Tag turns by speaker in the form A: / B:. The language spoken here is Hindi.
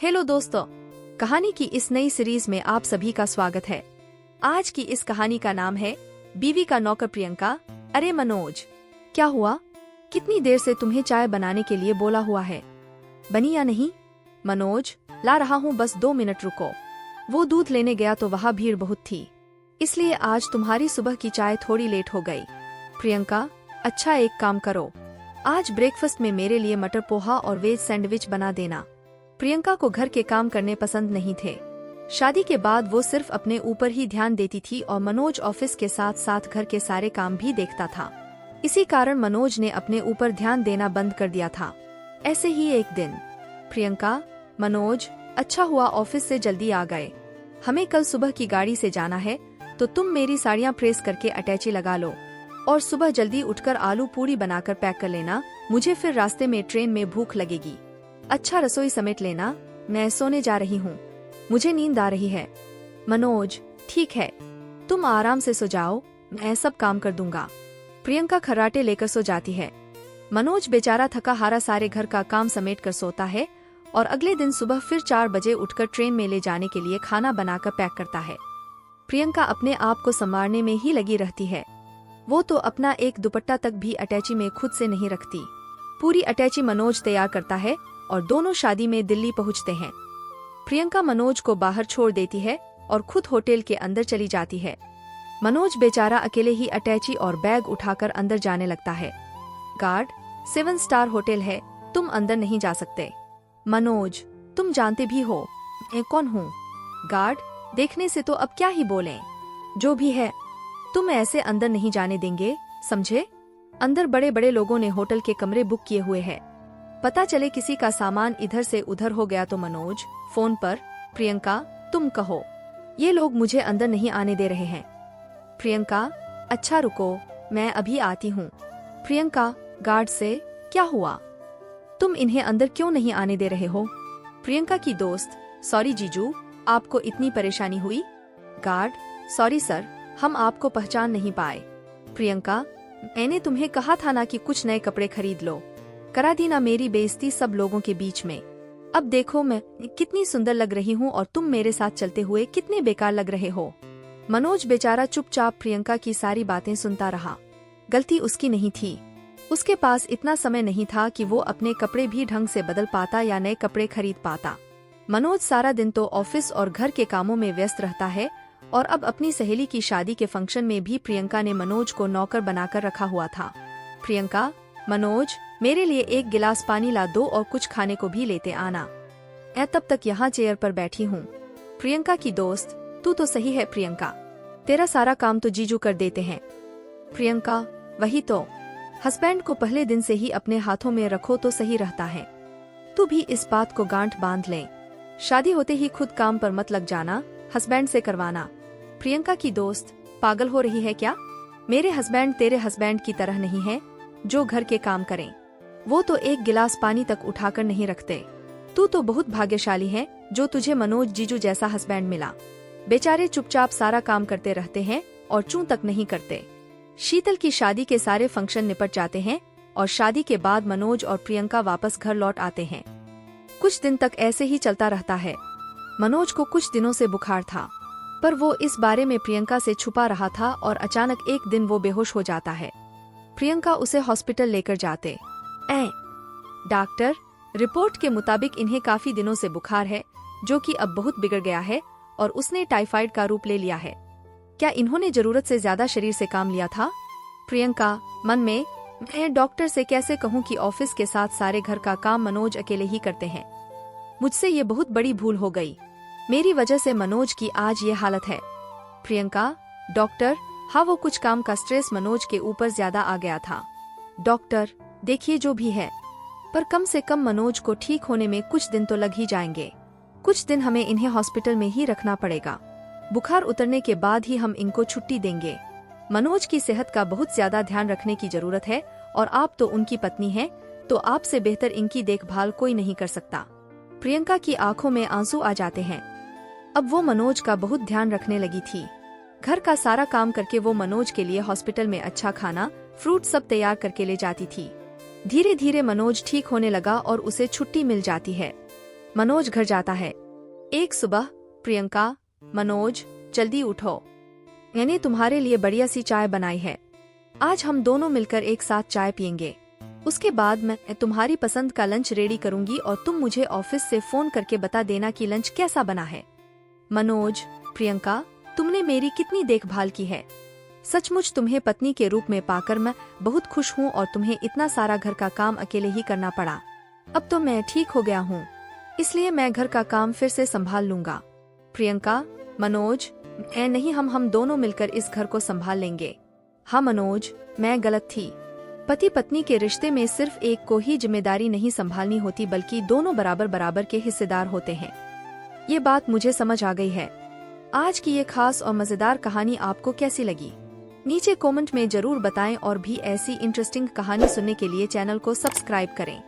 A: हेलो दोस्तों, कहानी की इस नई सीरीज में आप सभी का स्वागत है। आज की इस कहानी का नाम है बीवी का नौकर प्रियंका। अरे मनोज, क्या हुआ? कितनी देर से तुम्हें चाय बनाने के लिए बोला हुआ है, बनी या नहीं? मनोज, ला रहा हूँ, बस 2 मिनट रुको। वो दूध लेने गया तो वहाँ भीड़ बहुत थी, इसलिए आज तुम्हारी सुबह की चाय थोड़ी लेट हो गई। प्रियंका, अच्छा एक काम करो, आज ब्रेकफास्ट में मेरे लिए मटर पोहा और वेज सैंडविच बना देना। प्रियंका को घर के काम करने पसंद नहीं थे। शादी के बाद वो सिर्फ अपने ऊपर ही ध्यान देती थी और मनोज ऑफिस के साथ साथ घर के सारे काम भी देखता था। इसी कारण मनोज ने अपने ऊपर ध्यान देना बंद कर दिया था। ऐसे ही एक दिन, प्रियंका, मनोज, अच्छा हुआ ऑफिस से जल्दी आ गए। हमें कल सुबह की गाड़ी से जाना है, तो तुम मेरी साड़ियाँ प्रेस करके अटैची लगा लो और सुबह जल्दी उठकर आलू पूरी बनाकर पैक कर लेना। मुझे फिर रास्ते में ट्रेन में भूख लगेगी। अच्छा रसोई समेट लेना, मैं सोने जा रही हूँ, मुझे नींद आ रही है। मनोज, ठीक है, तुम आराम से सो जाओ, मैं सब काम कर दूंगा। प्रियंका खर्राटे लेकर सो जाती है। मनोज बेचारा थका हारा सारे घर का काम समेट कर सोता है और अगले दिन सुबह फिर 4 बजे उठकर ट्रेन में ले जाने के लिए खाना बनाकर पैक करता है। प्रियंका अपने आप को संवारने में ही लगी रहती है। वो तो अपना एक दुपट्टा तक भी अटैची में खुद से नहीं रखती। पूरी अटैची मनोज तैयार करता है और दोनों शादी में दिल्ली पहुंचते हैं। प्रियंका मनोज को बाहर छोड़ देती है और खुद होटल के अंदर चली जाती है। मनोज बेचारा अकेले ही अटैची और बैग उठाकर अंदर जाने लगता है। गार्ड, 7 स्टार होटल है, तुम अंदर नहीं जा सकते। मनोज, तुम जानते भी हो मैं कौन हूँ। गार्ड, देखने से तो अब क्या ही बोलें, जो भी है, तुम ऐसे अंदर नहीं जाने देंगे, समझे? अंदर बड़े बड़े लोगों ने होटल के कमरे बुक किए हुए हैं। पता चले किसी का सामान इधर से उधर हो गया तो मनोज फोन पर, प्रियंका, तुम कहो, ये लोग मुझे अंदर नहीं आने दे रहे हैं। प्रियंका, अच्छा रुको, मैं अभी आती हूँ। प्रियंका, गार्ड से, क्या हुआ? तुम इन्हें अंदर क्यों नहीं आने दे रहे हो? प्रियंका की दोस्त, सॉरी जीजू, आपको इतनी परेशानी हुई? गार्ड, सॉरी सर, हम आपको पहचान नहीं पाए। प्रियंका, मैंने तुम्हें कहा था ना कि कुछ नए कपड़े खरीद लो, करा दी ना मेरी बेइज्जती सब लोगों के बीच में। अब देखो मैं कितनी सुंदर लग रही हूँ और तुम मेरे साथ चलते हुए कितने बेकार लग रहे हो। मनोज बेचारा चुपचाप प्रियंका की सारी बातें सुनता रहा। गलती उसकी नहीं थी, उसके पास इतना समय नहीं था कि वो अपने कपड़े भी ढंग से बदल पाता या नए कपड़े खरीद पाता। मनोज सारा दिन तो ऑफिस और घर के कामों में व्यस्त रहता है और अब अपनी सहेली की शादी के फंक्शन में भी प्रियंका ने मनोज को नौकर बनाकर रखा हुआ था। प्रियंका, मनोज, मेरे लिए 1 गिलास पानी ला दो और कुछ खाने को भी लेते आना, मैं तब तक यहाँ चेयर पर बैठी हूँ। प्रियंका की दोस्त, तू तो सही है प्रियंका, तेरा सारा काम तो जीजू कर देते हैं। प्रियंका, वही तो, हस्बैंड को पहले दिन से ही अपने हाथों में रखो तो सही रहता है। तू भी इस बात को गांठ बांध ले, शादी होते ही खुद काम पर मत लग जाना, हस्बैंड से करवाना। प्रियंका की दोस्त, पागल हो रही है क्या? मेरे हस्बैंड तेरे हस्बैंड की तरह नहीं है जो घर के काम करें। वो तो 1 गिलास पानी तक उठाकर नहीं रखते। तू तो बहुत भाग्यशाली है जो तुझे मनोज जीजू जैसा हस्बैंड मिला। बेचारे चुपचाप सारा काम करते रहते हैं और चूं तक नहीं करते। शीतल की शादी के सारे फंक्शन निपट जाते हैं और शादी के बाद मनोज और प्रियंका वापस घर लौट आते हैं। कुछ दिन तक ऐसे ही चलता रहता है। मनोज को कुछ दिनों से बुखार था, पर वो इस बारे में प्रियंका से छुपा रहा था और अचानक एक दिन वो बेहोश हो जाता है। प्रियंका उसे हॉस्पिटल लेकर जाते। डॉक्टर, रिपोर्ट के मुताबिक इन्हें काफी दिनों से बुखार है, जो कि अब बहुत बिगड़ गया है और उसने टाइफाइड का रूप ले लिया है। क्या इन्होंने जरूरत से ज्यादा शरीर से काम लिया था? प्रियंका, मन में, मैं डॉक्टर से कैसे कहूँ कि ऑफिस के साथ सारे घर का काम मनोज अकेले ही करते हैं। मुझसे ये बहुत बड़ी भूल हो गई, मेरी वजह से मनोज की आज ये हालत है। प्रियंका, डॉक्टर, हाँ वो कुछ काम का स्ट्रेस मनोज के ऊपर ज्यादा आ गया था। डॉक्टर, देखिए जो भी है, पर कम से कम मनोज को ठीक होने में कुछ दिन तो लग ही जाएंगे। कुछ दिन हमें इन्हें हॉस्पिटल में ही रखना पड़ेगा। बुखार उतरने के बाद ही हम इनको छुट्टी देंगे। मनोज की सेहत का बहुत ज्यादा ध्यान रखने की जरूरत है और आप तो उनकी पत्नी हैं, तो आपसे बेहतर इनकी देखभाल कोई नहीं कर सकता। प्रियंका की आंखों में आंसू आ जाते हैं। अब वो मनोज का बहुत ध्यान रखने लगी थी। घर का सारा काम करके वो मनोज के लिए हॉस्पिटल में अच्छा खाना, फ्रूट सब तैयार करके ले जाती थी। धीरे धीरे मनोज ठीक होने लगा और उसे छुट्टी मिल जाती है। मनोज घर जाता है। एक सुबह प्रियंका, मनोज जल्दी उठो, मैंने तुम्हारे लिए बढ़िया सी चाय बनाई है। आज हम दोनों मिलकर एक साथ चाय पियेंगे। उसके बाद मैं तुम्हारी पसंद का लंच रेडी करूंगी और तुम मुझे ऑफिस से फोन करके बता देना कि लंच कैसा बना है। मनोज, प्रियंका, तुमने मेरी कितनी देखभाल की है। सचमुच तुम्हें पत्नी के रूप में पाकर मैं बहुत खुश हूँ और तुम्हें इतना सारा घर का काम अकेले ही करना पड़ा। अब तो मैं ठीक हो गया हूँ, इसलिए मैं घर का काम फिर से संभाल लूंगा। प्रियंका, मनोज, नहीं, हम दोनों मिलकर इस घर को संभाल लेंगे। हाँ मनोज, मैं गलत थी। पति पत्नी के रिश्ते में सिर्फ एक को ही जिम्मेदारी नहीं संभालनी होती, बल्कि दोनों बराबर बराबर के हिस्सेदार होते हैं। ये बात मुझे समझ आ गई है। आज की ये खास और मजेदार कहानी आपको कैसी लगी? नीचे कमेंट में जरूर बताएं और भी ऐसी इंटरेस्टिंग कहानी सुनने के लिए चैनल को सब्सक्राइब करें।